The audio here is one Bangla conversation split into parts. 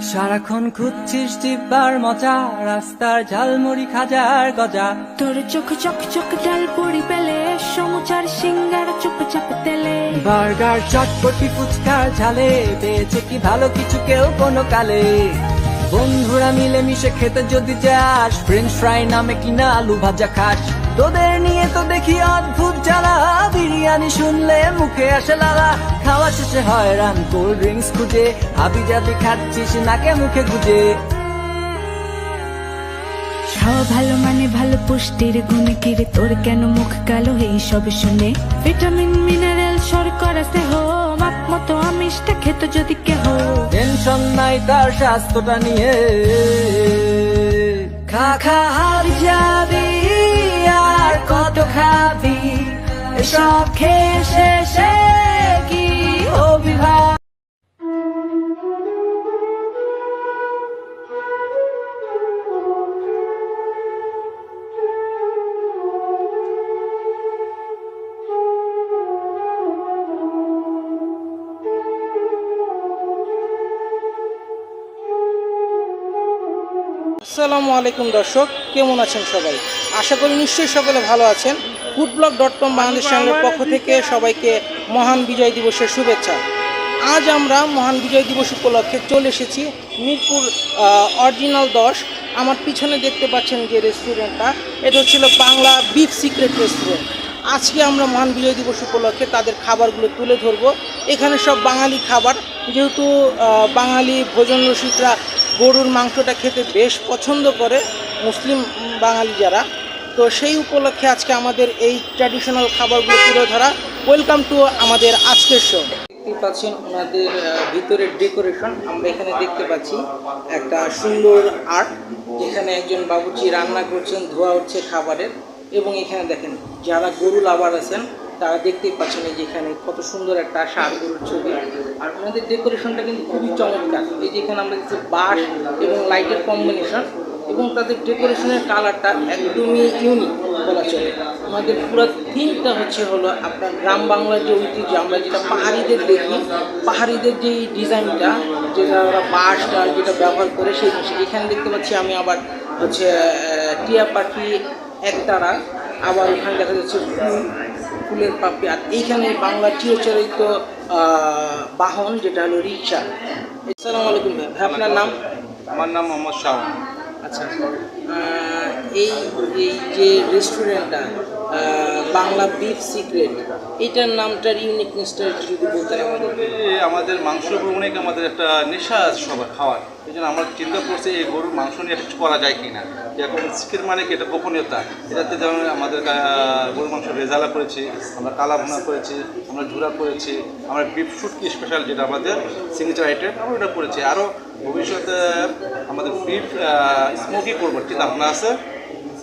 সারাক্ষণ খুঁজছিস জিব্বার মজা, রাস্তার ঝালমুড়ি খাজার গজা। তোর চোখ চক চক ডাল পড়ি পেলে, সমুচার সিঙ্গার চুপ চাপ তেলে। বার্গার চটপটি ফুচকার ঝালে, পেয়েছে কি ভালো কিছু কেউ কোনো কালে। বন্ধুরা মিলে মিশে খেতে যদি যাস, ফ্রেঞ্চ ফ্রাই নামে কিনা আলু ভাজা খাস। তোদের নিয়ে তো দেখি অদ্ভুত জ্বালা, বিরিয়ানি শুনলে মুখে আসে লালা। খাওয়া শেষে হয়রান কোল্ড ড্রিঙ্কস খুঁজে, হাবি জাবি খাচ্ছিস নাকে মুখে গুজে। খাওয়া ভালো মানে ভালো, পুষ্টির গুণে কিরে তোর কেন মুখ কালো এই সব শুনে। ভিটামিন মিনারেল শর্করা দেহ, মাপ মতো আমিষটা খেতে যদি কেহ। টেনশন নাই তার স্বাস্থ্যটা নিয়ে, খা খা হারি যাবি আর কত খাবি। এসব খেয়ে শেষে কি হবি ভাই। আসসালামু আলাইকুম দর্শক, কেমন আছেন সবাই? আশা করি নিশ্চয়ই সকলে ভালো আছেন। foodblog.com বাংলাদেশ চ্যানেলের পক্ষ থেকে সবাইকে মহান বিজয় দিবসের শুভেচ্ছা। আজ আমরা মহান বিজয় দিবস উপলক্ষে চলে এসেছি মিরপুর অরিজিনাল 10। আমার পিছনে দেখতে পাচ্ছেন যে রেস্টুরেন্টটা, এটা হচ্ছিল বাংলা বিফ সিক্রেট রেস্টুরেন্ট। আজকে আমরা মহান বিজয় দিবস উপলক্ষে তাদের খাবারগুলো তুলে ধরবো। এখানে সব বাঙালি খাবার, যেহেতু বাঙালি ভোজন রসিকরা গরুর মাংসটা খেতে বেশ পছন্দ করে, মুসলিম বাঙালি যারা, তো সেই উপলক্ষে আজকে আমাদের এই ট্র্যাডিশনাল খাবারগুলো তুলে ধরা। ওয়েলকাম টু আমাদের আজকের শো। দেখতে পাচ্ছেন ওনাদের ভিতরের ডেকোরেশন। আমরা এখানে দেখতে পাচ্ছি একটা সুন্দর আর্ট, যেখানে একজন বাবুর্চি রান্না করছেন, ধোয়া হচ্ছে খাবারের। এবং এখানে দেখেন যারা গরু লাভার আছেন তারা দেখতেই পাচ্ছেন এই যেখানে কত সুন্দর একটা ষাঁড় গরুর ছবি। আর ওনাদের ডেকোরেশনটা কিন্তু খুবই চমৎকার। এই যেখানে আমরা দেখছি বাঁশ এবং লাইটের কম্বিনেশন, এবং তাদের ডেকোরেশনের কালারটা একদমই ইউনিক বলা চলে। আমাদের পুরো থিমটা হলো আপনার গ্রাম বাংলার যে ঐতিহ্য, আমরা যেটা পাহাড়িদের দেখি, পাহাড়িদের যে ডিজাইনটা, যেটা ওরা বাঁশটা যেটা ব্যবহার করে সেই জিনিস। এখানে দেখতে পাচ্ছি আমি আবার টিয়া পাখি, একতারা, আবার ওখানে দেখা যাচ্ছে ফুলের পাপড়ি। আর এইখানে বাংলার চিরচরিত বাহন যেটা হলো রিক্সা। আসসালামু আলাইকুম ভাই, আপনার নাম? আমার নাম মোহাম্মদ শাওন। আচ্ছা, এই এই যে রেস্টুরেন্টটা বাংলা বিফ সিক্রেট, এইটার নামটার ইউনিকনেসটা যদি বলতেন আমাদের। আমাদের মাংস অনেক আমাদের একটা নেশা আছে সবার খাওয়ার, এই জন্য আমরা চিন্তা করছি এই গরুর মাংস নিয়ে কিছু করা যায় কি না। এখন সিক্রেট মানে কি, এটা গোপনীয়তা। এটাতে যেমন আমাদের গরুর মাংস রেজালা করেছি, আমরা কালা ভুনা করেছি, আমরা ঝুরা করেছি, আমরা বিফ শুটকি স্পেশাল যেটা আমাদের সিগনেচার আইটেম, আমরা এটা করেছি। আরও ভবিষ্যতে আমাদের বিফ স্মোকি করবো চিন্তা ভাবনা আছে।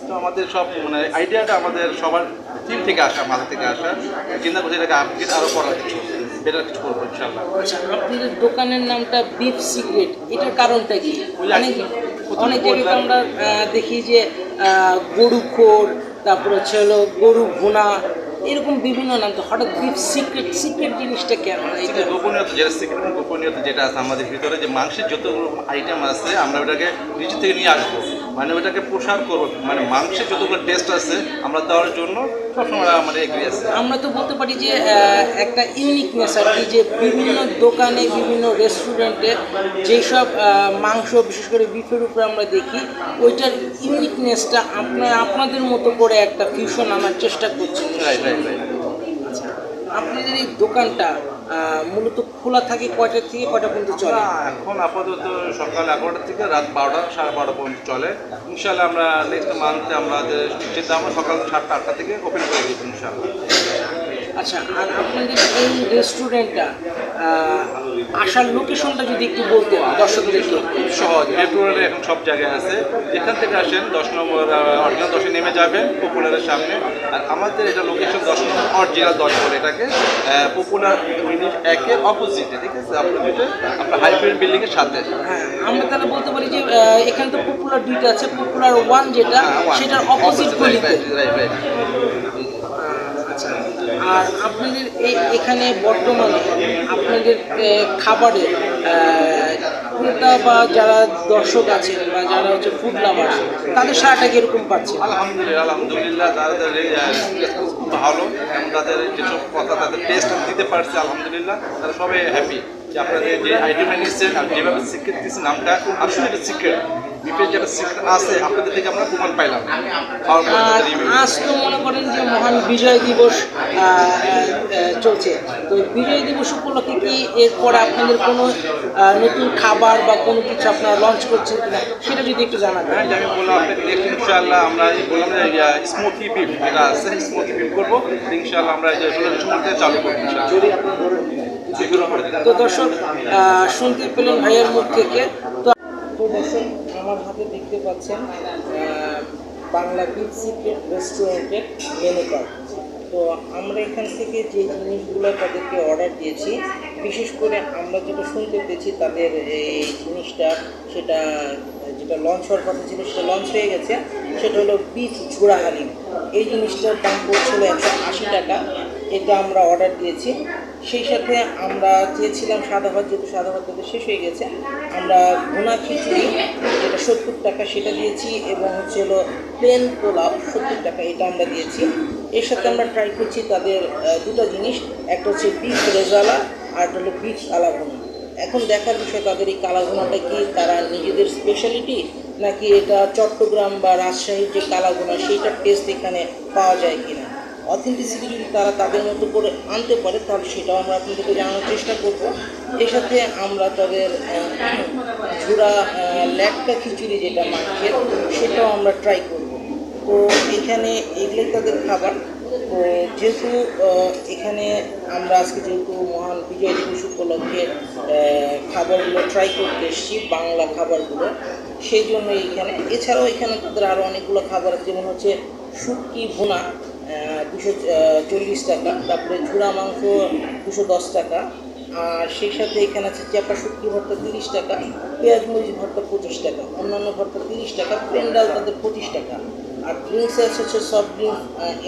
তো আমাদের সব মানে আইডিয়াটা আমাদের সবার টিম থেকে আসা, মাথা থেকে আসা, চিন্তা করছি এটাকে আপডেট আরও করার কিছু বেটার কিছু করবো ইনশাল্লাহ। আচ্ছা, আপনাদের দোকানের নামটা বিফ সিক্রেট, এটার কারণটা কি? অনেক জায়গায় আমরা দেখি যে গরু খোর, তারপর হলো গরু ভুনা, এরকম বিভিন্ন নাম, তো হঠাৎ বিফ সিক্রেট, সিক্রেট জিনিসটা কেন? এটা গোপনীয়তা, যেটা সিক্রেট গোপনীয়তা যেটা আছে আমাদের ভিতরে, যে মাংসের যতগুলো আইটেম আছে আমরা ওটাকে নিচে থেকে নিয়ে আসবো, মানে ওটাকে প্রসার করবো, মানে মাংসের যতগুলো টেস্ট আছে আমরা দেওয়ার জন্য সবসময় আমাদের এগিয়ে আছে। আমরা তো বলতে পারি যে একটা ইউনিকনেস আর কি, যে বিভিন্ন দোকানে বিভিন্ন রেস্টুরেন্টে যেসব মাংস বিশেষ করে বিফের উপরে আমরা দেখি, ওইটার ইউনিকনেসটা আপনাদের মতো করে একটা ফিউশন আনার চেষ্টা করছেন। আচ্ছা, আপনাদের এই দোকানটা মূলত খোলা থাকে কয়টা থেকে কয়টা পর্যন্ত চলে? এখন আপাতত সকাল 11টা থেকে রাত 12টা, 12:30 পর্যন্ত চলে। ইনশাল্লাহ আমরা নেক্সট মান্থে আমাদের চিন্তা আমরা সকাল 7টা 8টা থেকে ওপেন করে দিব ইনশাল্লাহ। আচ্ছা, আর আপনাদের এই রেস্টুরেন্টটা আসার লোকেশনটা যদি একটু বলতেন দর্শকদেরকে। খুব সহজ, মেট্রো রেলে এখন সব জায়গায় আছে। যেখান থেকে আসেন 10 নম্বর অরিজিনাল 10-এ নেমে যাবেন পপুলারের সামনে। আর আমাদের এটা লোকেশন 10 নম্বর অরিজিনাল 10 বলে এটাকে, পপুলার ইউনিট 1-এর অপোজিটে, ঠিক আছে, আপনার হাইব্রিড বিল্ডিংয়ের সাথে। হ্যাঁ, আমরা তাহলে বলতে পারি যে এখানে তো পপুলার 2টা আছে, পপুলার 1 যেটা সেটার অপোজিট গলিতে। আচ্ছা, আর আপনাদের এখানে বর্তমানে আপনাদের খাবারের ক্রেতা বা যারা দর্শক আছেন বা যারা হচ্ছে ফুড লাভার তাদের সারাটা কিরকম পাচ্ছেন? আলহামদুলিল্লাহ তাদের খুব ভালো এবং তাদের যেসব কথা তাদের টেস্ট দিতে পারছে আলহামদুলিল্লাহ তারা সবাই হ্যাপি যে আপনাদের যে আইটেমটা নিচ্ছেন আর যেভাবে সিক্রেট দিচ্ছেন নামটা আসলে এটা সিক্রেট বিপের যেটা সিক্রেট আছে আপনাদের থেকে আমরা প্রমাণ পাইলাম খাওয়ার পর আর তাদের review। আজ তো মনে করেন যে মহান বিজয় দিবস চলছে, তো বিজয় দিবস উপলক্ষে কি এরপরে আপনাদের কোনো নতুন খাবার বা কোনো কিছু আপনারা লঞ্চ করছেন কিনা সেটা যদি একটু জানাতেন। হ্যাঁ, যে আমি বললাম আপনাকে নেক্সট ইনশাআল্লাহ আমরা এই বললাম যে স্মোকি বিফ যেটা আছে স্মোকি বিফ করবো ইনশাআল্লাহ আমরা এই যে 16 ডিসেম্বর থেকে চালু করবো ইনশাআল্লাহ। তো দর্শক শুনতে পেলেন ভাইয়ের মুখ থেকে। তো দর্শক আমার হাতে দেখতে পাচ্ছেন বাংলা বিফ সিক্রেট রেস্টুরেন্টের মেনু কার্ড। তো আমরা এখান থেকে যে জিনিসগুলো তাদেরকে অর্ডার দিয়েছি, বিশেষ করে আমরা যেটা শুনতে পেয়েছি তাদের এই জিনিসটা সেটা যেটা লঞ্চ হওয়ার কথা ছিল সেটা লঞ্চ হয়ে গেছে, সেটা হলো বিফ ঝুড়া হালিম। এই জিনিসটার দাম পড়ছিল 180 টাকা, এটা আমরা অর্ডার দিয়েছি। সেই সাথে আমরা চেয়েছিলাম সাদা ভাত, যেহেতু সাদা ভাত তাদের শেষ হয়ে গেছে, আমরা ভুনা খিচুড়ি যেটা 70 টাকা সেটা দিয়েছি, এবং হচ্ছে হলো প্লেন পোলাও 70 টাকা, এটা আমরা দিয়েছি। এর সাথে আমরা ট্রাই করছি তাদের দুটো জিনিস, একটা হচ্ছে বিফ রেজালা আর একটা হলো বিফ কালাভুনা। এখন দেখার বিষয় তাদের এই কালাভুনাটা কি তারা নিজেদের স্পেশালিটি, নাকি এটা চট্টগ্রাম বা রাজশাহীর যে কালাভুনা সেইটার টেস্ট এখানে পাওয়া যায় কিনা। অথেন্টিসিটি যদি তারা তাদের মতো করে আনতে পারে তাহলে সেটাও আমরা আপনাদেরকে জানানোর চেষ্টা করব। এর সাথে আমরা তাদের ঝুড়া ল্যাটকা খিচুড়ি যেটা মাছের সেটাও আমরা ট্রাই করব। তো এখানে এগুলোই তাদের খাবার। তো যেহেতু এখানে আমরা আজকে যেহেতু মহান বিজয় দিবস উপলক্ষে খাবারগুলো ট্রাই করতে এসেছি, বাংলা খাবারগুলো, সেই জন্য এইখানে। এছাড়াও এখানে তাদের আরও অনেকগুলো খাবার আছে, যেমন হচ্ছে শুটকি ভুনা 240 টাকা, তারপরে ঝুড়া মাংস 210 টাকা, আর সেই সাথে এখানে আছে চ্যাপা শুটকি ভর্তা 30 টাকা, পেঁয়াজ মরিচ ভর্তা 25 টাকা, অন্যান্য ভর্তা 30 টাকা, প্লেন ডাল তাদের 25 টাকা। আর ড্রিঙ্কস হচ্ছে সফট ড্রিঙ্ক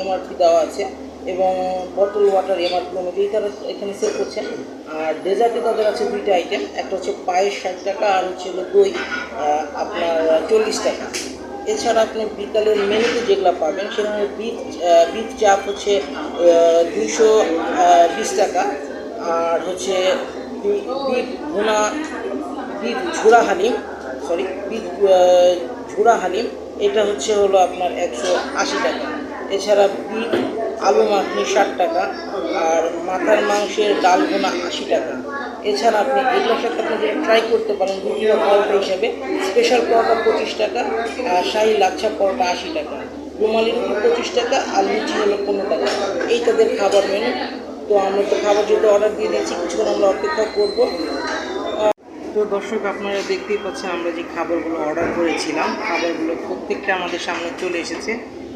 এমআরপি দেওয়া আছে, এবং বটল ওয়াটার এমআরপি অনুযায়ী তারা এখানে সেল করছেন। আর ডেজার্টে তাদের আছে দুইটা আইটেম, একটা হচ্ছে পায়েস 60 টাকা, আর হচ্ছে দই আপনার 40 টাকা। এছাড়া আপনি বিকালের মেনুতে যেগুলো পাবেন সেখানে বিফ চাপ হচ্ছে 220 টাকা, আর হচ্ছে বিফ ভুনা বিফ ঝুড়া হালিম বিফ ঝুড়া হালিম এটা হচ্ছে হলো আপনার 180 টাকা। এছাড়া বিফ আলু মাখনি 60 টাকা, আর মাথার মাংসের ডাল ভুনা 80 টাকা। এছাড়া আপনি এগুলোর সাথে আপনি যেটা ট্রাই করতে পারেন বিভিন্ন পরোটা হিসেবে, স্পেশাল পরোটা 25 টাকা, আর শাহী লাচ্ছা পরোটা 80 টাকা, রুমালি রুটি 25 টাকা, আর লুচি হলো 15 টাকা। এই তাদের খাবার মেনু। তো আমরা তো খাবার যেহেতু অর্ডার দিয়ে দিয়েছি, কিছুক্ষণ আমরা অপেক্ষা করব। তো দর্শক আপনারা দেখতেই পাচ্ছেন আমরা যে খাবারগুলো অর্ডার করেছিলাম, খাবারগুলো প্রত্যেকটা আমাদের সামনে চলে এসেছে।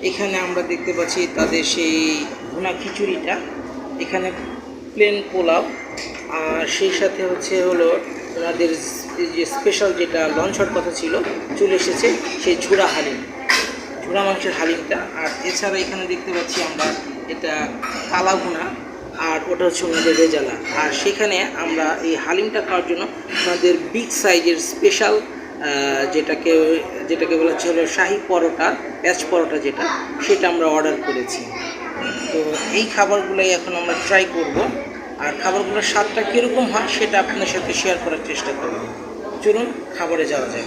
এখানে আমরা দেখতে পাচ্ছি তাদের সেই ভুনা খিচুড়িটা, এখানে প্লেন পোলাও, আর সেই সাথে হচ্ছে হলো ওনাদের যে স্পেশাল যেটা লঞ্চ হওয়ার কথা ছিল চলে এসেছে সেই ঝুড়া মাংসের হালিমটা। আর এছাড়া এখানে দেখতে পাচ্ছি আমরা এটা কালা ভুনা, আর ওটা হচ্ছে ওনাদের রেজালা। আর সেখানে আমরা এই হালিমটা খাওয়ার জন্য ওনাদের বিগ সাইজের স্পেশাল যেটাকে বলা হচ্ছে হলো শাহী পরোটা, পেঁয়াজ পরোটা যেটা, সেটা আমরা অর্ডার করেছি। তো এই খাবারগুলোই এখন আমরা ট্রাই করব, আর খাবারগুলোর স্বাদটা কীরকম হয় সেটা আপনার সাথে শেয়ার করার চেষ্টা করব। চলুন খাবারে যাওয়া যায়।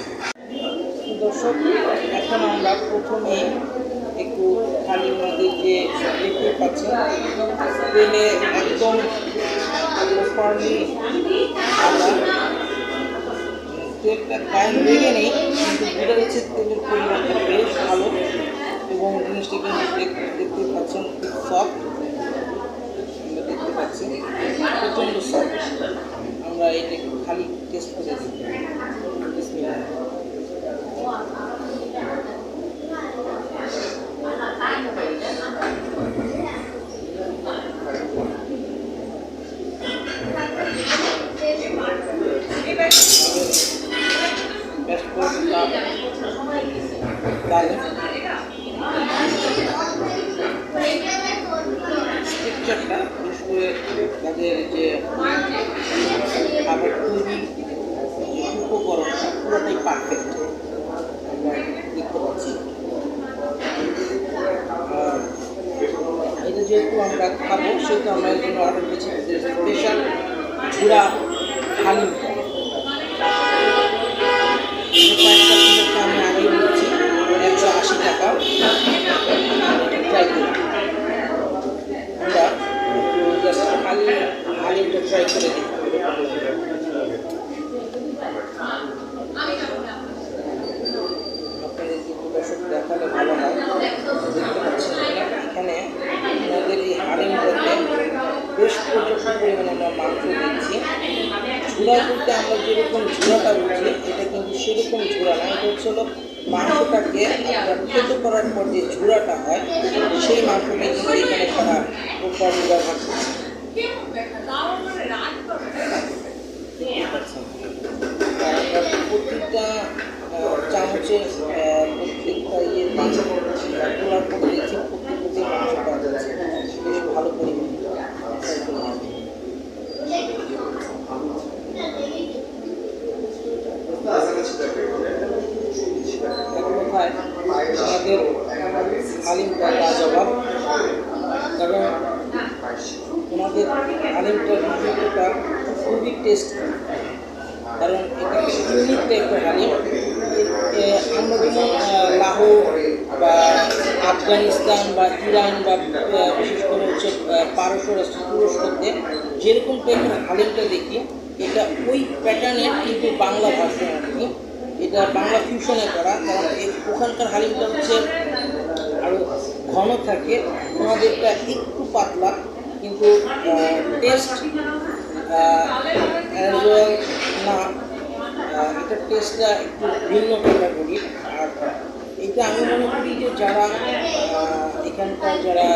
দর্শক এখন আমরা প্রথমে একটু খালি নদীর যে দেখতে পাচ্ছেন তেলে একদম প্রপারলি তেলটা গায়ে লেগে নেই, কিন্তু বোঝা যাচ্ছে তেলের পরিমাণটা বেশ ভালো, এবং জিনিসটা কিন্তু দেখতে পাচ্ছেন খুব সফট, আমরা দেখতে পাচ্ছি প্রচণ্ড সফট। আমরা এটা একটু খালি টেস্ট করে দেখি। স্ট্রাকচারটা বিশেষ করে তাদের যে খাবার তৈরি উপকরণ পুরোটাই পারফেক্ট আমরা দেখতে পাচ্ছি। আর এটা যেহেতু আমরা খাবো সেহেতু আমরা এর জন্য অর্ডার করেছি স্পেশাল ঝুরা হালিমটা। প্রাইসটা আপনাদেরকে আমি আগেই বলেছি 180 টাকা। ট্রাই করি আমরা জাস্ট হালিমটা ট্রাই করে দিই। আপনাদের কিন্তু দর্শক দেখালে ভালো হয়। দেখতে পাচ্ছেন এখানে আমাদের এই হালিমটাতে বেশ পর্যাপ্ত পরিমাণে আমরা মাংস দিচ্ছি। ঝুড়া বলতে আমরা যেরকম ঝুড়াটা বুঝি এটা কিন্তু সেরকম ঝুড়া না, এটা হচ্ছে হলো মাংসটাকে আমরা খেতে করার পর যে ঝুড়াটা হয় সেই মাংসটাই কিন্তু এখানে তারা উপর ব্যবহার করছে। প্রত্যেকটা চামচে প্রত্যেকটা মাংস তোলার পরে দেখছি প্রত্যেকটি মাংস পাওয়া যাচ্ছে বেশ ভালো পরিমাণে। আমাদের হালিমটা লাজবাব, কারণ ওনাদের হালিমটার ভিডিওটা খুবই টেস্ট, কারণ এটা ইউনিক টাইপের হালিম। আমরা যেমন লাহোর বা আফগানিস্তান বা ইরান বা বিশেষ করে হচ্ছে পারস্য রাষ্ট্র তুরস্কতে যেরকম টাইপের হালিমটা দেখি এটা ওই প্যাটার্নের কিন্তু বাংলা ভাষা আর কি, এটা বাংলা ফিউশনে করা। কারণ ওখানকার হালিমটা হচ্ছে আরও ঘন থাকে, ওনাদেরটা একটু পাতলা, কিন্তু টেস্ট না, এটার টেস্টটা একটু ভিন্ন ক্যাটাগরির। আর এটা আমি মনে করি যে যারা এখানকার যারা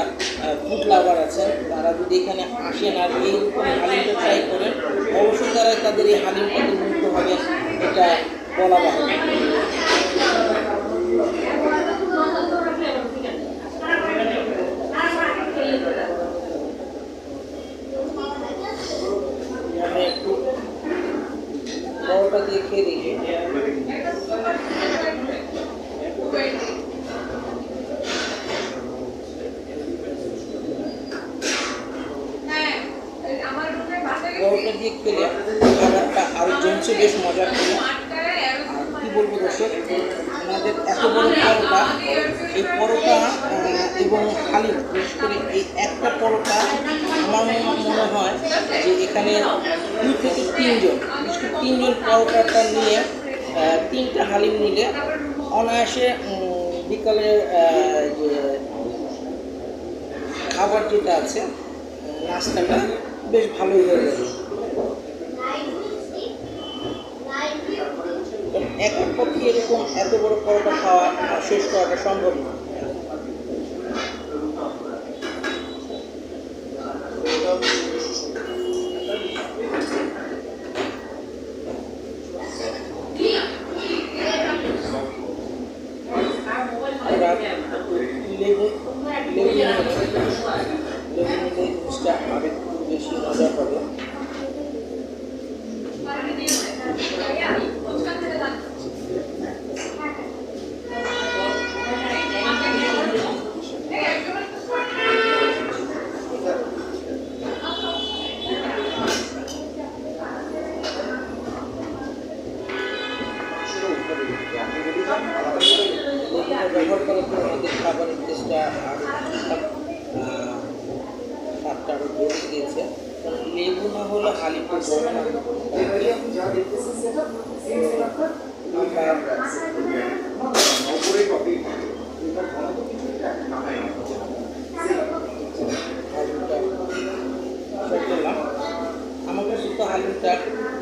ফুড লাভার আছেন তারা যদি এখানে আসেন আর এইরকম হালিমটা ট্রাই করেন অবশ্যই তারা তাদের এই হালিমটাকে মুগ্ধ হবে, এটা বলা বাহুল্য। আমি একটু বড়টা দিয়ে খেয়ে দেখি। বড়টা দিয়ে খেলে খাবারটা আরও জমছে, বেশ মজা করে। আর কী বলবো দর্শক, আমাদের এত বড় পরোটা, এই পরোটা এবং হালিম, বিশেষ করে এই একটা পরোটা আমার মনে হয় যে এখানে 2 থেকে 3 জন, বিশেষ করে 3 জন পরোটাটা নিয়ে 3টা হালিম নিলে অনায়াসে বিকালে যে খাবার যেটা আছে নাস্তাটা বেশ ভালোই হয়ে যাবে। একের পক্ষে এরকম এত বড় পরোটা খাওয়া শেষ করাটা সম্ভব না। লেবু নিলে জিনিসটা আর একটু বেশি মজা পাবে। ব্যবহার করার পর আমাদের খাবারের টেস্টটা আরও স্বাদটা আরও বেড়ে গিয়েছে। লেবু না হলে হালিমটা জমে না। আমার কাছে তো হালিমটা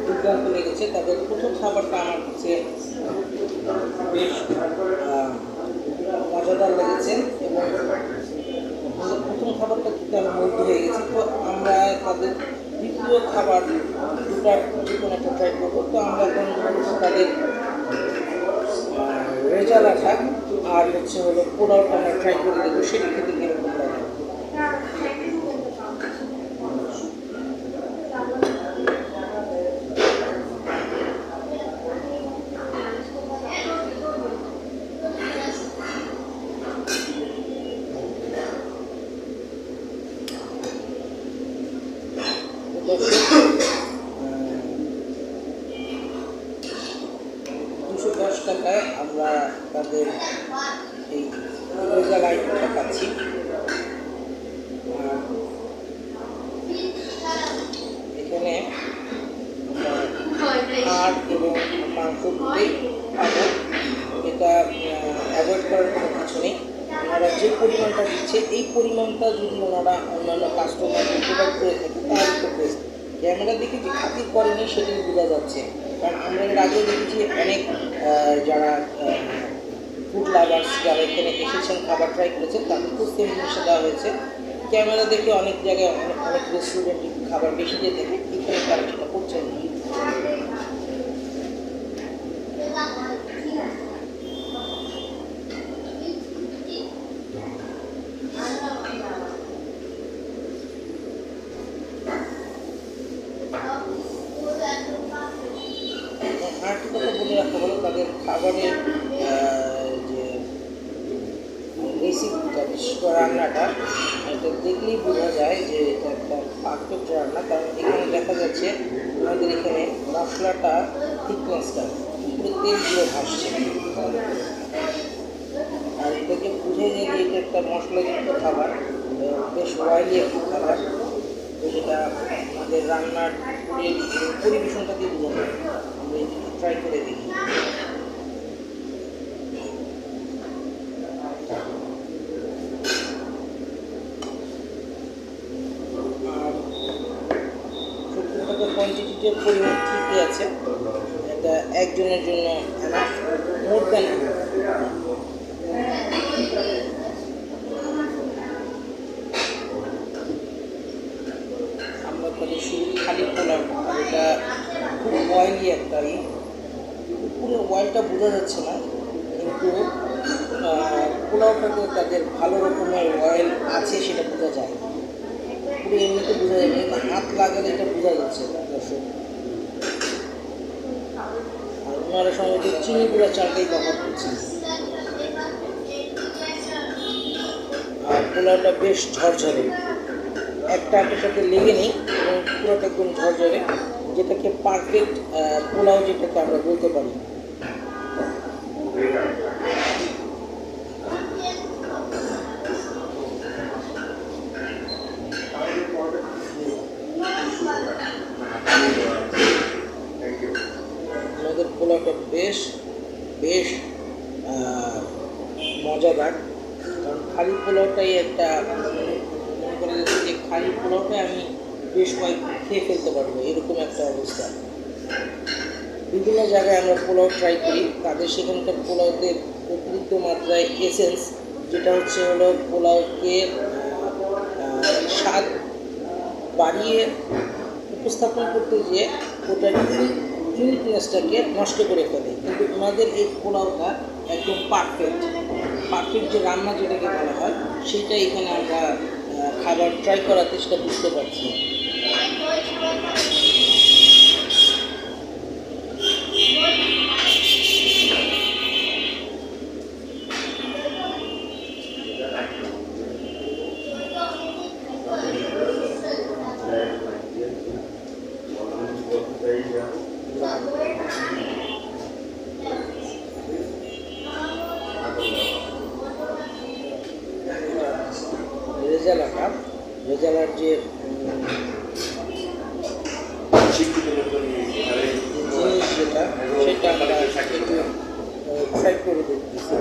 দুর্দান্ত লেগেছে। তাদের প্রথম খাবারটা আমার কাছে বেশ মজাদার লেগেছে এবং প্রথম খাবারটা খেতে আমি মুগ্ধ হয়ে গেছি। তো আমরা তাদের দ্বিতীয় খাবার দুটার যে কোনো একটা ট্রাই করবো। তো আমরা এখন তাদের রেজা লাঠা আর হচ্ছে হলো পোলাওটা আমরা ট্রাই করে দেবো, সেটা খেতে কীরকম লাগে। টাকায় আমরা তাদের এই রেজাল্ট আইটেমটা পাচ্ছি। আর এখানে হাড় এবং মাংস দুটোই পাবো, এটা অ্যাভয়েড করার কোনো কিছু নেই। ওনারা যে পরিমাণটা দিচ্ছে এই পরিমাণটা যদি ওনারা অন্যান্য কাস্টমারকে প্রোভাইড করে থাকে তাহলে তো বেস্ট। ক্যামেরা দেখে যে খাতির করেনি সেটাই বোঝা যাচ্ছে, কারণ আমরা এর আগেও দেখেছি অনেক যারা ফুড লাভার্স যারা এখানে এসেছেন খাবার ট্রাই করেছেন তাদেরকেও সেম জিনিসটা দেওয়া হয়েছে। ক্যামেরা দেখে অনেক জায়গায় অনেক রেস্টুরেন্টে খাবার বেশি দিয়ে থাকে, এখানে তারা সেটা করছেন না। আরেকটি কথা বলে রাখতে হলো তাদের খাবারের যে রেসিপিটা, বিশেষ করে রান্নাটা, এটা দেখলেই বোঝা যায় যে এটা একটা পারফেক্ট রান্না। কারণ এখানে দেখা যাচ্ছে আমাদের এখানে মশলাটা থিকনেসটা পুরো তেল দিয়ে ভাসছে, আর এটাকে বুঝে যায় যে এটা একটা মশলাযুক্ত খাবার, বেশ অয়েলি একটা খাবার। তো এটা আমাদের রান্নার পরিবেশনটা দিয়ে বোঝা যায়। আমরা এটাকে ট্রাই করে দেখি। আর সত্যি কথা কোয়ান্টিটিটার পরিমাণ ঠিকই আছে, এটা একজনের জন্য এনাফ, মোর দ্যান। আমরা তাদের শুরু খালি পোলাও, আর এটা খুব অয়েলি একটা পুরো অয়েলটা বোঝা যাচ্ছে না, কিন্তু পোলাওটাতে তাদের ভালো রকমের অয়েল আছে সেটা বোঝা যায়। পুরো এমনিতে বোঝা যায়, কিন্তু হাত লাগালে এটা বোঝা যাচ্ছে দর্শক। আর ওনারা সম্ভবত চিনি গুঁড়া চালটাই ব্যবহার করছেন। আর পোলাওটা বেশ ঝরঝরে, একটা আটের সাথে লেগে নেই এবং পুরোটা একদম ঝরঝরে, যেটাকে পারফেক্ট পোলাও যেটাকে আমরা বলতে পারি। আমাদের পোলাওটা বেশ বেশ মজাদার, কারণ খালি পোলাওটাই একটা মনে করা যাচ্ছে যে খালি পোলাওটাই আমি বেশ কয়েক খেয়ে ফেলতে পারবো, এরকম একটা অবস্থা। বিভিন্ন জায়গায় আমরা পোলাও ট্রাই করি, তাদের সেখানকার পোলাওতে অতিরিক্ত মাত্রায় এসেন্স, যেটা হলো পোলাওকে স্বাদ বাড়িয়ে উপস্থাপন করতে গিয়ে ওটার ইউনিকনেসটাকে নষ্ট করে ফেলে। কিন্তু ওনাদের এই পোলাওটা একদম পারফেক্ট যে রান্না যেটাকে বলা হয় সেটা এখানে আমরা খাবার ট্রাই করাতে সেটা বুঝতে পারছি। রেজালার যে জিনিস যেটা সেটা আমরা একটু ফ্রাই করে দেখতেছি।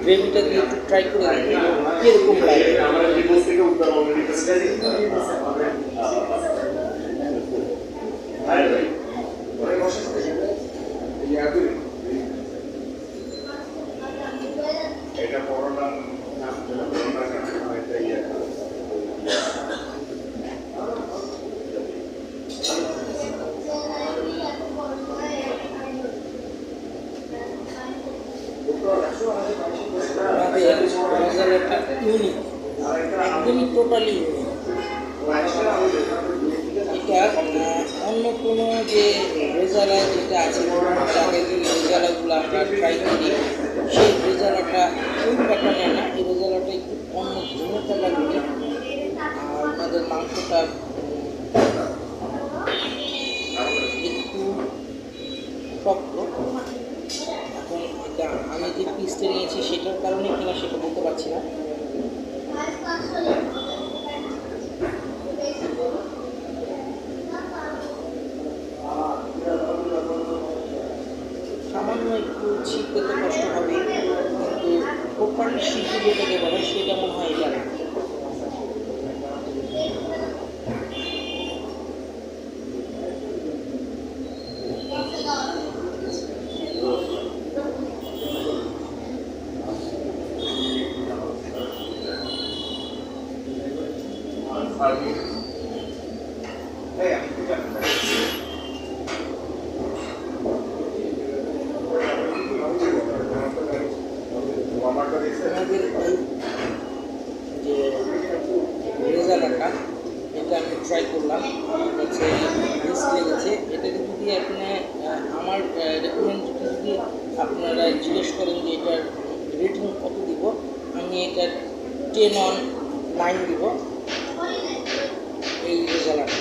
গ্রেভিটা দিয়ে একটু ট্রাই করে দেখি কীরকম লাগে। ইউনিক, একদমই টোটালি ইউনিক। এটা অন্য কোনো যে রেজালা যেটা আছে, আগে যে রেজালাগুলো আমরা ট্রাই করি সেই রেজালাটা ওই প্যাটার্নে না, এই রেজালাটা একটু অন্য ভিন্নতা লাগবে। আর তাদের মাংসটা একটু শক্ত। এখন এটা আমি যে পিসটা নিয়েছি সেটার কারণে কিনা সেটা বলতে পারছি না। সামান্য একটু ছিটতে তো কষ্ট হবে, কিন্তু প্রপারলি সিদ্ধ যেটাকে বলে সেটা মনে হয় এটা না। আমাদের এই যে রেজালাটা এটা আমি ট্রাই করলাম, আমার কাছে বেস্ট লেগেছে। এটাকে যদি আপনি আমার রেকমেন্ড যদি আপনারা জিজ্ঞেস করেন যে এটার রেটিং কত দিব, আমি এটার 10/9 দিব এই রেজালাটা।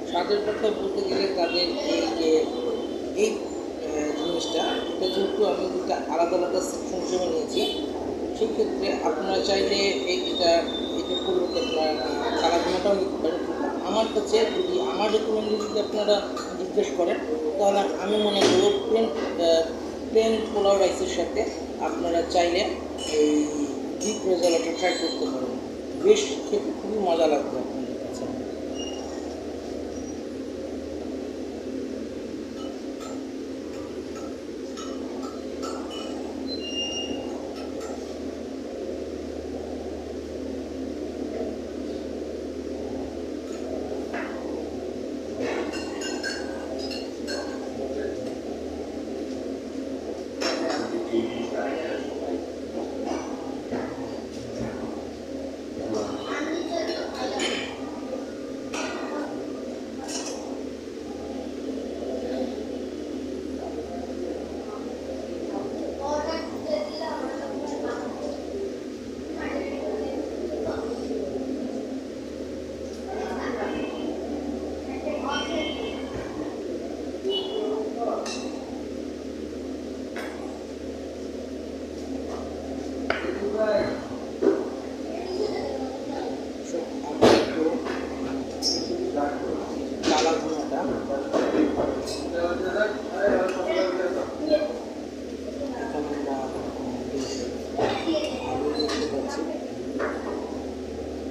স্বাদের কথা বলতে গেলে তাদের এই যে এই জিনিসটা, এটা যেহেতু আমি দুটো আলাদা আলাদা সেকশন হিসেবে নিয়েছি, সেক্ষেত্রে আপনারা চাইলে এটা পরিবর্তে আপনারা কালাভুনাটাও নিতে পারেন। কিন্তু আমার কাছে যদি আমার রেকমেন্ডে যদি আপনারা জিজ্ঞেস করেন, তাহলে আমি মনে করব প্লেন পোলাও রাইসের সাথে আপনারা চাইলে এই বিফ রেজালাটা ট্রাই করতে পারেন। বেশ খেতে খুবই মজা লাগবে আপনাদের কাছে।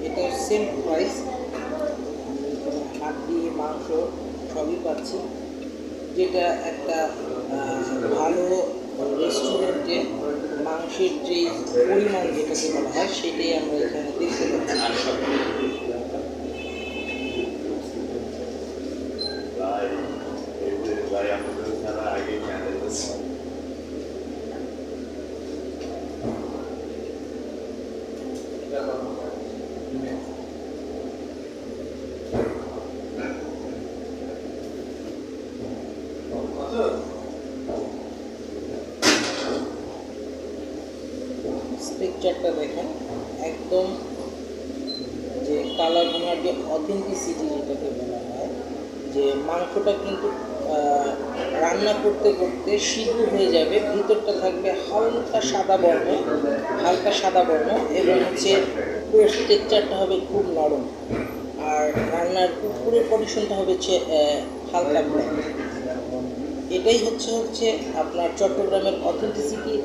এটা সেম প্রাইস, হাড্ডি মাংস সবই পাচ্ছি। যেটা একটা ভালো রেস্টুরেন্টে মাংসের যে পরিমাণ যেটাকে বলা হয় সেটাই আমরা এখানে দেখতে পাচ্ছি। স্ট্রাকচারটা দেখেন, একদম যে কালার ভুনার যে অথেন্টিসিটি যেটাকে বলা হয়, যে মাংসটা কিন্তু রান্না করতে করতে সিদ্ধ হয়ে যাবে, ভিতরটা থাকবে হালকা সাদা বর্ণ এবং হচ্ছে পুরো স্ট্রাকচারটা হবে খুব নরম, আর রান্নার উপরের পজিশনটা হবে হচ্ছে হালকা ব্ল্যাক। এটাই হচ্ছে আপনার চট্টগ্রামের অথেন্টিসিটি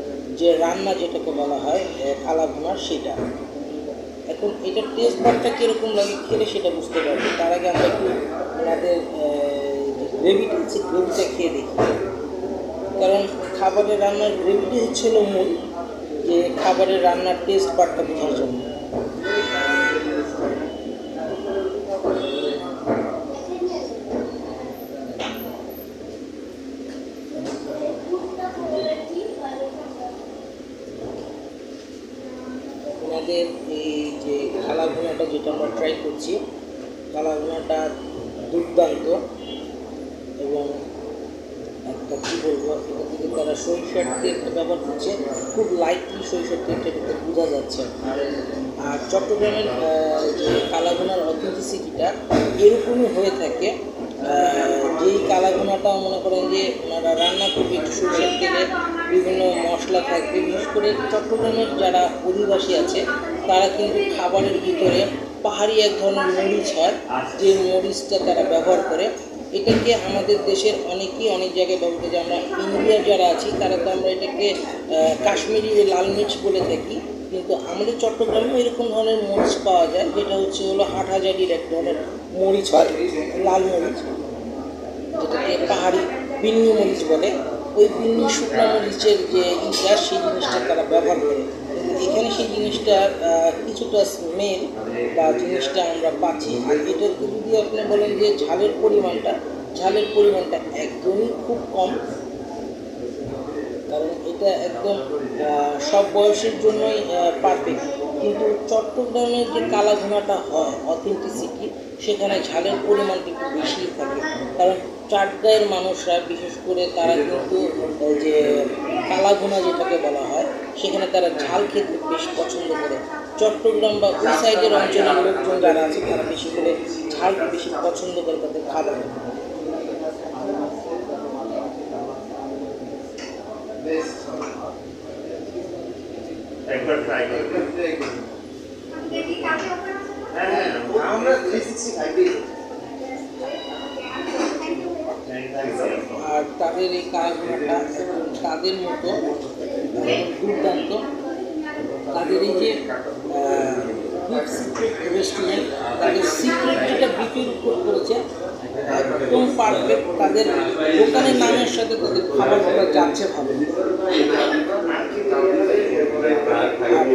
যে রান্না যেটাকে বলা হয় কালা ভুনার, সেটা। এখন এটার টেস্ট বারটা কীরকম লাগে খেলে সেটা বুঝতে পারবে। তার আগে আমরা একটু ওনাদের গ্রেভিটা খেয়ে দেখি, কারণ খাবারের রান্নার গ্রেভিটি হচ্ছিল মূল, যে খাবারের রান্নার টেস্ট বার্তা বোঝার জন্য। আমাদের এই যে কালা ভুনাটা যেটা আমরা ট্রাই করছি, কালা ভুনাটা দুর্দান্ত এবং একটা কী বলবো, এটা থেকে তারা সরিষার তেলটা ব্যবহার করছে, খুব লাইটলি সরিষার তেলটা এটাতে বোঝা যাচ্ছে। আর চট্টগ্রামের যে কালাভুনার অথেন্টিসিটিটা এরকমই হয়ে থাকে। যেই কালাভুনাটা মনে করেন যে ওনারা রান্না করবে একটু সরিষার তেলে, বিভিন্ন মশলা থাকবে, বিশেষ করে চট্টগ্রামের যারা অধিবাসী আছে তারা কিন্তু খাবারের ভিতরে পাহাড়ি এক ধরনের মরিচ হয়, যে মরিচটা তারা ব্যবহার করে। এটাকে আমাদের দেশের অনেকেই অনেক জায়গায় ব্যবহার করে, আমরা ইন্ডিয়ার যারা আছি তারা তো আমরা এটাকে কাশ্মীরি লাল মির্চ বলে থাকি, কিন্তু আমাদের চট্টগ্রামেও এরকম ধরনের মরিচ পাওয়া যায়, যেটা হলো হাটহাজারির এক ধরনের মরিচ হয়, লাল মরিচ, যেটাকে পাহাড়ি বিন্নি মরিচ বলে। ওই বিন্নি শুকনো মরিচের যে ইটা, সেই জিনিসটা তারা ব্যবহার করে। এখানে সেই জিনিসটা কিছুটা স্মেল বা জিনিসটা আমরা পাচ্ছি। আর এটাকে যদি আপনি বলেন যে ঝালের পরিমাণটা একদমই খুব কম, কারণ এটা একদম সব বয়সের জন্যই পারফেক্ট। কিন্তু চট্টগ্রামের যে কালাভুনাটা হয় অথেন্টিসিটি, সেখানে ঝালের পরিমাণটা একটু বেশিই থাকে, কারণ চাটগাঁয়ের মানুষরা বিশেষ করে তারা কিন্তু যে কালাভুনা যেটাকে বলা হয়, সেখানে তারা ঝাল খেতে বেশ পছন্দ করে। চট্টগ্রাম বা ওই সাইডের অঞ্চলের লোকজন যারা আছে তারা বেশি করে ঝাল বেশি পছন্দ করে তাদের খাবারে। একবার ট্রাই করবেন। হ্যাঁ আমরা 365 আর তাদের এই কালাভুনাটা তাদের মতো দুর্দান্ত। তাদের এই যে সিক্রেট রেস্টুরেন্ট, তাদের সিক্রেট যেটা বিক্রির উপর করেছে একদম পারফেক্ট। তাদের দোকানের নামের সাথে তাদের খাবারগুলো যাচ্ছে ভালো।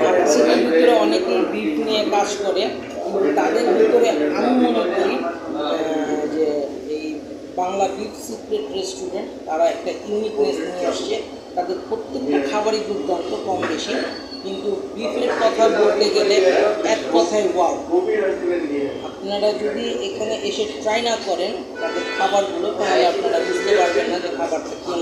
ঢাকা সিটির ভিতরে অনেকেই বিফ নিয়ে কাজ করে, কিন্তু তাদের ভিতরে আমি মনে করি যে এই বাংলা বিফ সিক্রেট রেস্টুরেন্ট তারা একটা ইউনিকনেস নিয়ে আসছে। তাদের প্রত্যেকটা খাবারই দুর্দান্ত কম বেশি, কিন্তু বিফের কথা বলতে গেলে এক কথায় ওয়াও। আপনারা যদি এখানে এসে ট্রাই না করেন তাদের খাবারগুলো, তাহলে আপনারা বুঝতে পারবেন না যে খাবারটা কী।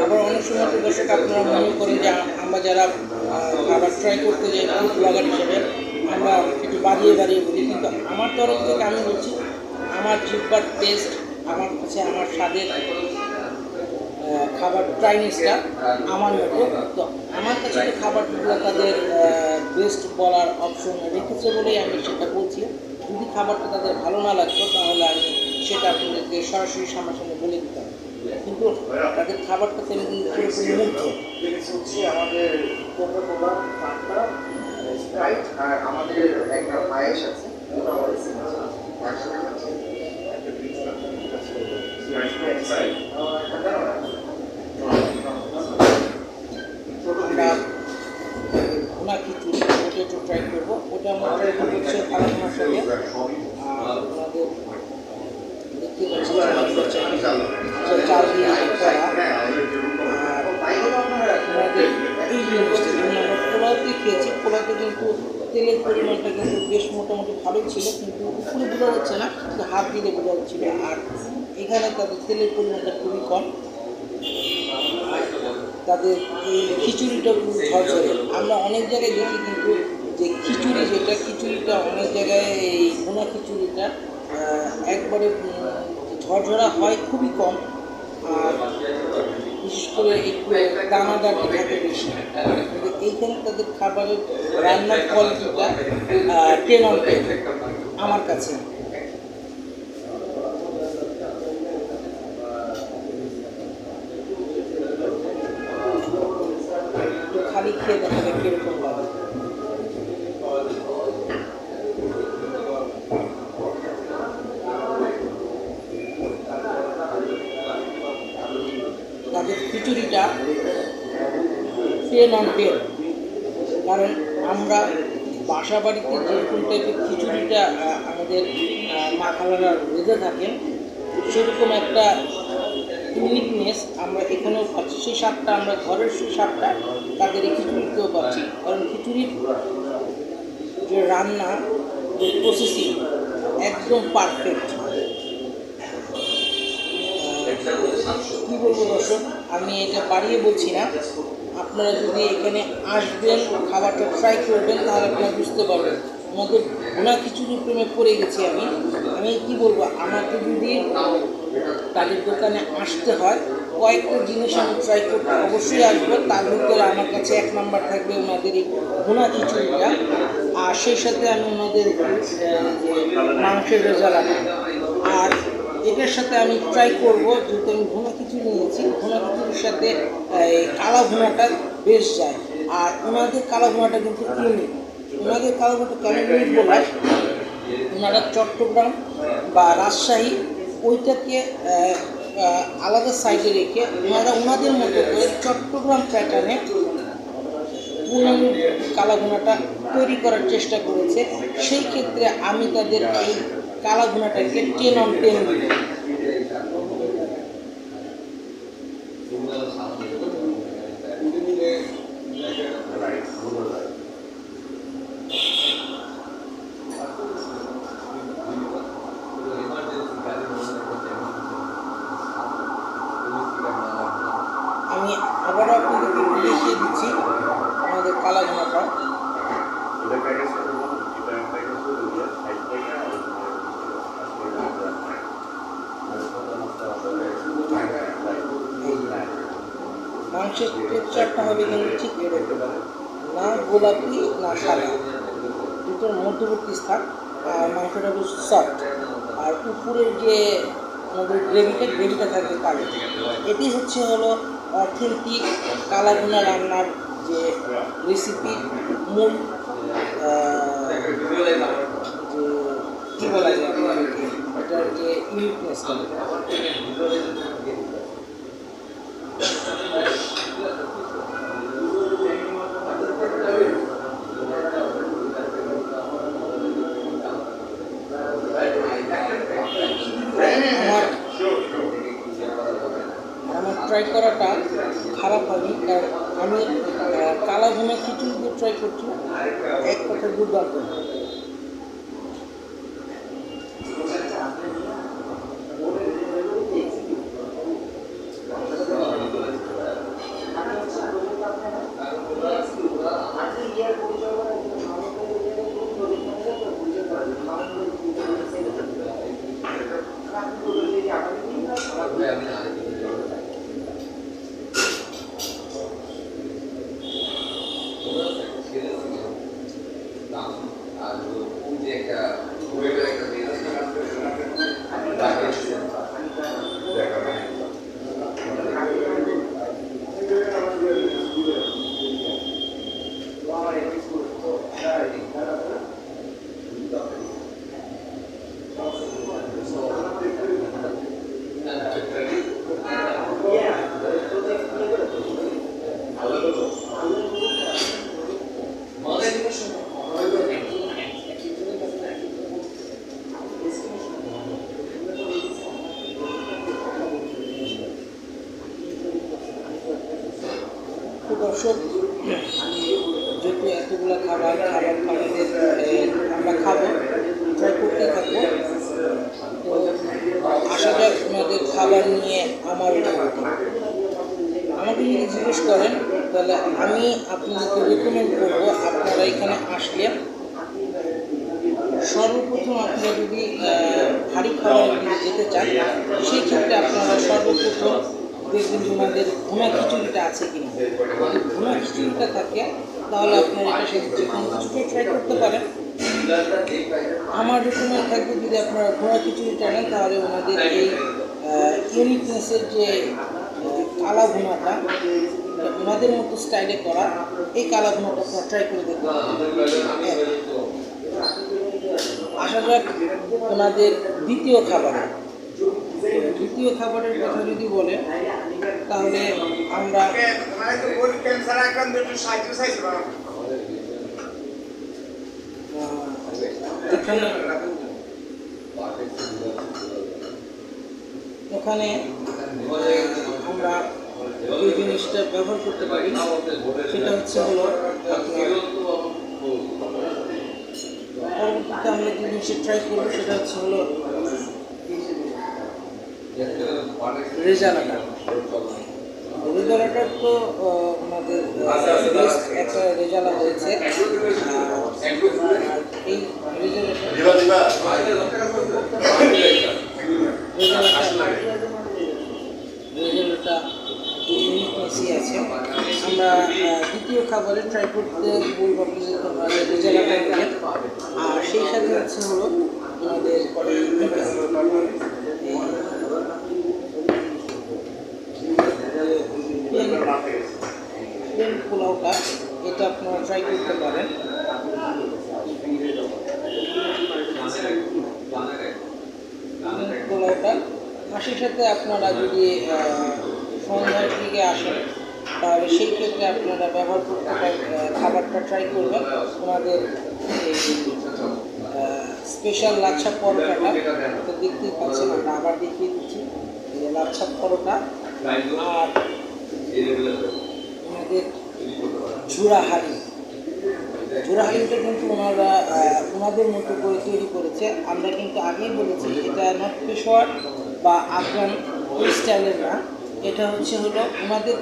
আবার অনেক সময় তো দর্শক আপনারা মনে করেন যে আমরা যারা খাবার ট্রাই করতে যাই ফুড ব্লগার হিসেবে আমরা একটু বাড়িয়ে বলি, কিন্তু আমার তরফ থেকে আমি বলছি আমার জিহ্বার টেস্ট, আমার কাছে আমার স্বাদের খাবার ট্রাইনিসটা আমার মতো, তো আমার কাছে তো খাবারগুলো তাদের বেস্ট বলার অপশন রেখেছে বলেই আমি সেটা বলছি। যদি খাবারটা তাদের ভালো না লাগতো তাহলে আমি সেটা আপনাদেরকে সরাসরি সামনাসামনি বলে দিতাম, কিন্তু তাদের খাবারটাতে আমি পুরোপুরি মুগ্ধ। হচ্ছে আমাদের কোকা-কোলা, ফান্টা, স্প্রাইট আর আমাদের একটা পায়েস আছে, ওটা আমাদের সিগনেচার। একসাথে খাচ্ছি একটা ড্রিঙ্কস আছে, স্প্রাইট আমরা ভুনা খিচুড়ি ওটা একটু ট্রাই করবো। ওটা আমরা ট্রাই করবো হচ্ছে কালাভুনার সাথে। আর ওনাদের দেখতে পাচ্ছি চাল দিয়ে করা। আর ওনাদের এই জিনিসটা যেমন আমরা পোলাওতে খেয়েছি, পোলাওতে কিন্তু তেলের পরিমাণটা কিন্তু বেশ মোটামুটি ভালোই ছিল, কিন্তু উপরে বোঝা যাচ্ছে না, কিন্তু হাত দিলে বোঝা যাচ্ছিল। আর এখানে তাদের তেলের পরিমাণটা খুবই কম। তাদের এই খিচুড়িটা খুব ঝরঝরে। আমরা অনেক জায়গায় দেখি কিন্তু যে খিচুড়িটা অনেক জায়গায় এই ভুনা খিচুড়িটা একবারে ঝরঝরা হয় খুবই কম, আর বিশেষ করে একটু দানাদার থাকে বেশি। কিন্তু এইখানে তাদের খাবারের রান্নার কোয়ালিটিটা 10 on 10 আমার কাছে। খালি খেয়ে দেখা যায় কীরকম লাগে। খিচুড়িটা 10 on 10, কারণ আমরা বাসা বাড়িতে যেরকম টাইপের খিচুড়িটা আমাদের মা খালারা রেঁধে থাকেন সেরকম একটা ইউনিকনেস আমরা এখানেও পাচ্ছি। সেই স্বাদটা আমরা ঘরের সেই স্বাদটা তাদের এই খিচুড়িতেও পাচ্ছি, কারণ খিচুড়ির যে রান্না, যে প্রসেসিং একদম পারফেক্ট। কী বলবো দর্শক, আমি এটা বাড়িয়ে বলছি না, আপনারা যদি এখানে আসবেন খাবারটা ট্রাই করবেন তাহলে আপনারা বুঝতে পারবেন। আমাদের ভুনা খিচুড়ির প্রেমে পড়ে গেছি আমি কি বলবো, আমাকে যদি তাদের দোকানে আসতে হয় কয়েকটা জিনিস আমি ট্রাই করতে অবশ্যই আসবো। তার ভিতরে আমার কাছে 1 নাম্বার থাকবে ওনাদের এই ভুনা খিচুড়িটা, আর সেই সাথে আমি ওনাদের মাংসের রেজালাটা, আর এটার সাথে আমি ট্রাই করবো, যেহেতু আমি ভুনা খিচুড়ি নিয়েছি, ভুনা খিচুড়ির সাথে এই কালা ভুনাটা বেশ যায়। আর ওনাদের কালা ভুনাটা কিন্তু ইউনিক। ওনাদের কালা ভুনাটা কেন ইউনিক বললাম, ওনারা চট্টগ্রাম বা রাজশাহী ওইটাকে আলাদা সাইডে রেখে ওনারা ওনাদের মতো করে চট্টগ্রাম প্যাটার্নে পুরনো কালা ভুনাটা তৈরি করার চেষ্টা করেছে। সেই ক্ষেত্রে আমি তাদের এই কালা ভুনাটাকে 10 on 10 দিই। আমি আবারও আপনাদেরকে দেখিয়ে দিচ্ছি আমাদের কালা ভুনাটা। মাংসের টেক্সচারটা হবে কিন্তু ঠিক এরকম, না গোলাপি না সাদা, দুটোর মধ্যবর্তী স্থান। আর মাংসটা বেশ সফট, আর উপরের যে আমাদের গ্রেভিটা থাকবে কালো। এটি হলো অথেন্টিক কালা ভুনা রান্নার যে রেসিপি, মূল যে কী বলা যায় এটার যে ইউনিকনেসটা। আমার ট্রাই করাটা খারাপ হয়নি, কারণ আমি কালা ভুনা খিচুড়ি ট্রাই করছি, এক কথা দুর্দান্ত। দর্শক, যেহেতু এতগুলো খাবার আমাদের আমরা খাবো, ট্রাই করতে থাকবো, তো আশা যাক ওনাদের খাবার নিয়ে আমার আমাকে যদি জিজ্ঞেস করেন তাহলে আমি আপনাদেরকে রেকমেন্ড করবো, আপনারা এখানে আসলে সর্বপ্রথম আপনারা যদি ভারী খাবার যদি যেতে চান, সেই ক্ষেত্রে আপনারা সর্বপ্রথম দেখবেন যে ওনাদের ভুনা খিচুড়িটা আছে কিনা। যদি ভুনা খিচুড়িটা থাকে তাহলে আপনারা এটা সাথে যে কোনো কিছুকে ট্রাই করতে পারেন। আমার রেকমেন্ড থাকবে যদি আপনারা ভুনা খিচুড়িটা নেন তাহলে ওনাদের এই ইউনিকনেসের যে কালা ভুনাটা, ওনাদের মতো স্টাইলে করা এই কালা ভুনাটা আপনারা ট্রাই করে দেখতে পারেন। আশা যাক ওনাদের দ্বিতীয় খাবারের কথা যদি বলে তাহলে আমরা এখানে আমরা যে জিনিসটা ব্যবহার করতে পারি সেটা হচ্ছে হলো আপনার পরবর্তীতে আমরা যে জিনিসটা ট্রাই করবো সেটা হচ্ছে হলো রেজালাটা। রেজালাটা তো আমাদের বেস্ট একটা রেজালা হয়েছে। আর এই রেজালাটা ইউনিকনেসই আছে। আমরা দ্বিতীয় খাবারে ট্রাই করতে বলবো আপনাদের রেজালাটা নেবেন। আর সেই সাথে হচ্ছে হলো আমাদের প্লেন পোলাওটা, এটা আপনারা ট্রাই করতে পারেন। পোলাওটা হাসির সাথে আপনারা যদি সন্ধ্যার দিকে আসেন তাহলে সেই ক্ষেত্রে আপনারা ব্যবহার করতে খাবারটা ট্রাই করবেন। ওনাদের স্পেশাল লাচ্ছা পরোটাটা তো দেখতেই পাচ্ছেন, আমরা আবার দেখিয়ে দিচ্ছি লাচ্ছা পরোটা। আর আমাদের ঝুরা হালিমটা কিন্তু ওনারা ওনাদের মতো করে তৈরি করেছে। আমরা কিন্তু আগেই বলেছি এটা নর্থ পেশোয়ার বা আফগান ওই স্টাইলের না, এটা হচ্ছে হলো ওনাদের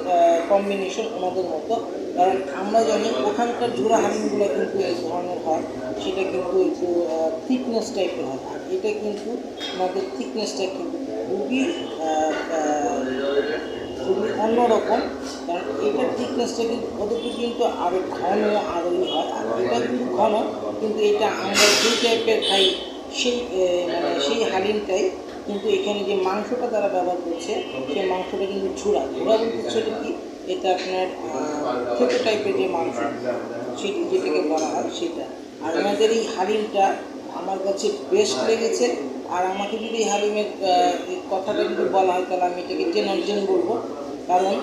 কম্বিনেশন ওনাদের মতো। কারণ আমরা জানি ওখানকার ঝুরা হালিমগুলো কিন্তু এই ধরনের হয়, সেটা কিন্তু একটু থিকনেস টাইপের হয়। আর এটা কিন্তু ওনাদের থিকনেসটা কিন্তু খুবই অন্যরকম। কারণ এটার থিকনেসটা কিন্তু ওদেরকে কিন্তু আরও ঘন আরোই হয়। আর এটা কিন্তু ঘন, কিন্তু এটা আমরা যেই টাইপের খাই সেই সেই হালিমটাই কিন্তু এখানে যে মাংসটা তারা ব্যবহার করছে সেই মাংসটা কিন্তু ঝুরা বলতে কি, এটা আপনার ছোটো টাইপের যে মাংস সেটি যেটাকে বলা হয় সেটা। আর আমাদের এই হালিমটা আমার কাছে বেস্ট লেগেছে। আর আমাকে যদি এই হালিমের কথাটা যদি বলা হয় তাহলে আমি এটাকে 10 on 10 বলবো। কারণ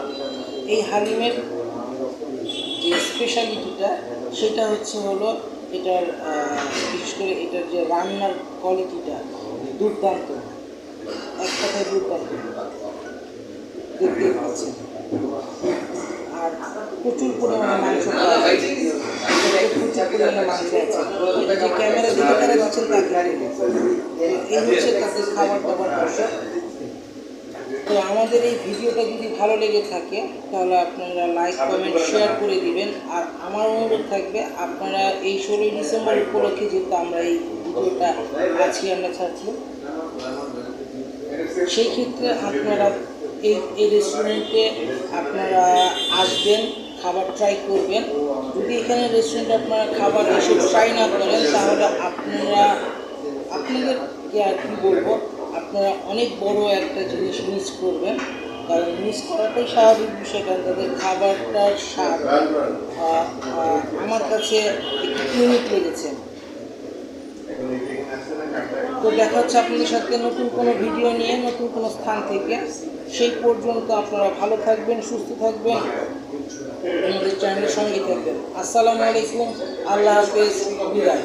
এই হালিমের যে স্পেশালিটিটা সেটা হচ্ছে হলো এটার বিশেষ করে এটার যে রান্নার কোয়ালিটিটা দুর্দান্ত, এক কথায় দুর্দান্ত দেখতে পাচ্ছেন। আর প্রচুর পরিমাণে মাংস পাওয়া যায়, প্রচুর পরিমাণে মাংস আছে। এটা যে ক্যামেরা দিকে তারা দিচ্ছেন তাকে এই হচ্ছে তাদের খাবার দাবার দর্শক। তো আমাদের এই ভিডিওটা যদি ভালো লেগে থাকে তাহলে আপনারা লাইক কমেন্ট শেয়ার করে দিবেন। আর আমার অনুরোধ থাকবে আপনারা এই 16ই ডিসেম্বর উপলক্ষে যেহেতু আমরা এই ভিডিওটা আজকে আমরা ছাড়ছি, সেই ক্ষেত্রে আপনারা এই রেস্টুরেন্টে আপনারা আসবেন, খাবার ট্রাই করবেন। যদি এখানে রেস্টুরেন্টে আপনারা খাবার এসে ট্রাই না করেন তাহলে আপনাদেরকে আর কি বলবো, আপনারা অনেক বড় একটা জিনিস মিস করবেন। কারণ মিস করাটাই স্বাভাবিক বিষয়, কারণ তাদের খাবারটার স্বাদ আমার কাছে একটু ইউনিক লেগেছে। তো দেখা হচ্ছে আপনাদের সাথে নতুন কোনো ভিডিও নিয়ে নতুন কোনো স্থান থেকে। সেই পর্যন্ত আপনারা ভালো থাকবেন, সুস্থ থাকবেন, আমাদের চ্যানেলের সঙ্গে থাকবেন। আসসালামু আলাইকুম, আল্লাহ হাফেজ, বিদায়।